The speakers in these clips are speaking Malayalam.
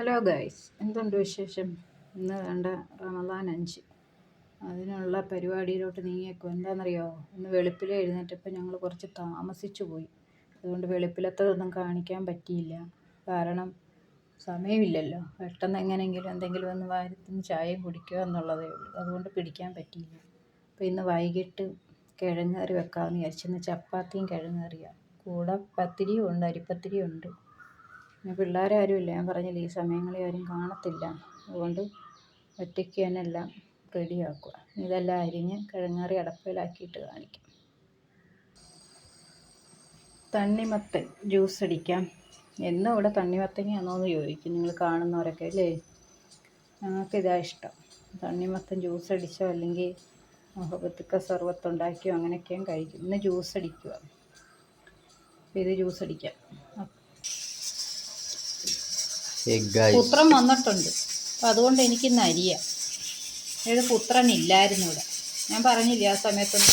ഹലോ ഗൈസ്, എന്തുണ്ട് വിശേഷം? ഇന്ന് കണ്ട റമദാൻ 5 അതിനുള്ള പരിപാടിയിലോട്ട് നീങ്ങിയേക്കും. എന്താണെന്നറിയോ, ഇന്ന് വെളുപ്പിലെ എഴുന്നേറ്റപ്പോൾ ഞങ്ങൾ കുറച്ച് താമസിച്ചു പോയി. അതുകൊണ്ട് വെളുപ്പിലത്തതൊന്നും കാണിക്കാൻ പറ്റിയില്ല. കാരണം സമയമില്ലല്ലോ. പെട്ടെന്ന് എങ്ങനെയെങ്കിലും എന്തെങ്കിലും ഒന്ന് വാരത്തിന് ചായയും കുടിക്കുക എന്നുള്ളതേ ഉള്ളൂ. അതുകൊണ്ട് പിടിക്കാൻ പറ്റിയില്ല. അപ്പോൾ ഇന്ന് വൈകിട്ട് കിഴങ്ങ് കറി വെക്കാമെന്ന് വിചാരിച്ചു. ഇന്ന് ചപ്പാത്തിയും കിഴങ്ങ് കറിയാണ്. കൂടെ പത്തിരിയും ഉണ്ട്, അരിപ്പത്തിരിയും ഉണ്ട്. പിന്നെ പിള്ളേരാരും ഇല്ല, ഞാൻ പറഞ്ഞില്ല ഈ സമയങ്ങളിൽ ആരും കാണത്തില്ല. അതുകൊണ്ട് ഒറ്റയ്ക്ക് തന്നെ എല്ലാം റെഡിയാക്കുക. ഇതെല്ലാം അരിഞ്ഞ് കിഴങ്ങറി അടപ്പയിലാക്കിയിട്ട് കാണിക്കാം. തണ്ണിമത്തൻ ജ്യൂസ് അടിക്കാം. എന്നും ഇവിടെ തണ്ണിമത്തങ്ങയാണോ എന്ന് ചോദിക്കും നിങ്ങൾ കാണുന്നവരൊക്കെ അല്ലേ. ഞങ്ങൾക്കിതാ ഇഷ്ടം. തണ്ണിമത്തൻ ജ്യൂസ് അടിച്ചോ അല്ലെങ്കിൽ മുഹബത്തുക്ക സർവത്ത് ഉണ്ടാക്കിയോ അങ്ങനെയൊക്കെയും കഴിക്കും. ഇന്ന് ജ്യൂസ് അടിക്കുക. അപ്പോൾ ഇത് ജ്യൂസ് അടിക്കാം. പുത്രൻ വന്നിട്ടുണ്ട്, അപ്പം അതുകൊണ്ട് എനിക്കിന്ന് അരിയാം. ഏത് പുത്രനില്ലായിരുന്നു ഇവിടെ. ഞാൻ പറഞ്ഞില്ല ആ സമയത്തൊന്നും.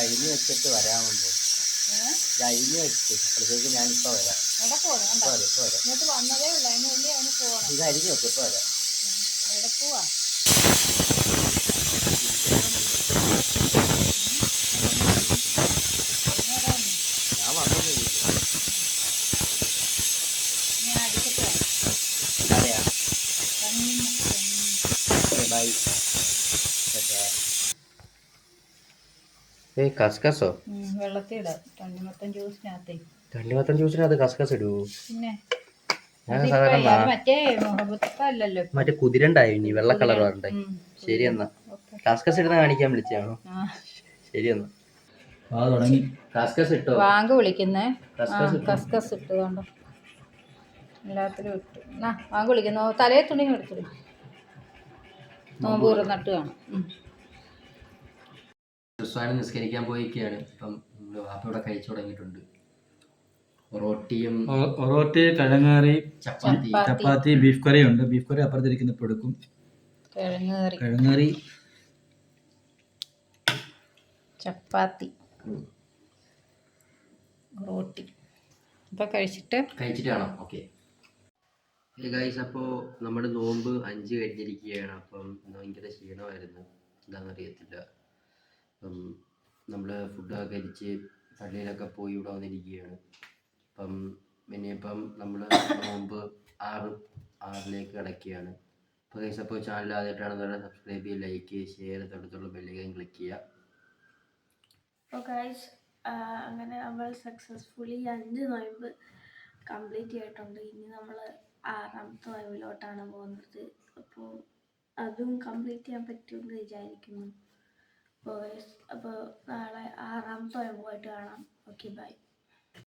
അരിഞ്ഞ് വെച്ചിട്ട് വരാമെന്ന് അരിഞ്ഞ് വെച്ചിട്ട് അപ്പോഴത്തേക്ക് ഞാനിപ്പോൾ വരാം. ഇങ്ങോട്ട് വന്നതേ ഉള്ളൂ, അതിന് വലിയ അതിന് പോകണം. ഇത് അരിഞ്ഞ് വെക്കും, ഇപ്പോൾ വരാം. എവിടെ പോവാ? ഞാൻ വന്നത് ഞാൻ അടിച്ചിട്ട് അറിയാം. ബൈ. കസ്കസോ? വെള്ളത്തിടാം. തണ്ണിമത്തൻ ജ്യൂസിനകത്തേ. തണ്ണിമത്തൻ ജ്യൂസിനകത്ത് കസ്കസ് ഇടുവോ? പിന്നെ മറ്റേ കുതിരണ്ടായി ഇനി വെള്ള കളർ വരണ്ടേ. ശരി എന്നാ കസ്കസ് ഇടുന്ന കാണിക്കാൻ വിളിച്ചാണോ? ശരി എന്നാ തുടങ്ങി. കസ്കസ് ഇട്ടോ? വാങ്ക് വിളിക്കുന്നേ. കസ്കസ് ഇട്ട് കണ്ടോ, എല്ലാത്തിലും ഇട്ടു. വാങ്ക് വിളിക്കുന്നു. തലേ തുണി എടുത്തു. നോമ്പ് നട്ട് കാണും. ക്രിസ്ത്യാനി നിസ്കരിക്കാൻ പോയിക്കാണ്. ഇപ്പം വാപ്പയുടെ കഴിച്ചു തുടങ്ങിയിട്ടുണ്ട്. ഒറോട്ടി, കിഴങ്ങറി, ചപ്പാത്തി, ബീഫ് കറി ഉണ്ട്. ബീഫ് കറി അപ്പുറത്തിരിക്കുന്ന ഇപ്പോൾ എടുക്കും. കിഴങ്ങറി, ചപ്പാത്തി, റോട്ടി. ഇപ്പം കഴിച്ചിട്ട് കാണാം. ഓക്കെ ഗൈസ്, അപ്പോൾ നമ്മുടെ നോമ്പ് 5 കഴിഞ്ഞിരിക്കുകയാണ്. അപ്പം ഭയങ്കര ക്ഷീണമായിരുന്നു, എന്താണെന്നറിയത്തില്ല. അപ്പം നമ്മൾ ഫുഡൊക്കെ കഴിച്ച് പള്ളിയിലൊക്കെ പോയി ഇവിടെ വന്നിരിക്കുകയാണ്. അപ്പം ഇനിയിപ്പം നമ്മൾ നോമ്പ് 6 കിടക്കുകയാണ്. അപ്പോൾ ഗൈസ്, അപ്പോൾ ചാനൽ ആദ്യമായിട്ടാണെന്ന് സബ്സ്ക്രൈബ് ചെയ്യുക, ലൈക്ക് ചെയ്യുക, ഷെയർ, തൊട്ടടുത്തുള്ള ബെല്ലൈക്കൺ ക്ലിക്ക് ചെയ്യുക. അപ്പോൾ ഗൈസ്, അങ്ങനെ നമ്മൾ സക്സസ്ഫുള്ളി 5 നോയമ്പ് കംപ്ലീറ്റ് ചെയ്തിട്ടുണ്ട്. ഇനി നമ്മൾ 6ാമത്തെ നോയമ്പിലോട്ടാണ് പോകുന്നത്. അപ്പോൾ അതും കംപ്ലീറ്റ് ചെയ്യാൻ പറ്റുമെന്ന് വിചാരിക്കുന്നു. അപ്പോൾ നാളെ 6ാമത്തെ നോയമ്പുമായിട്ട് കാണാം. Okay, by.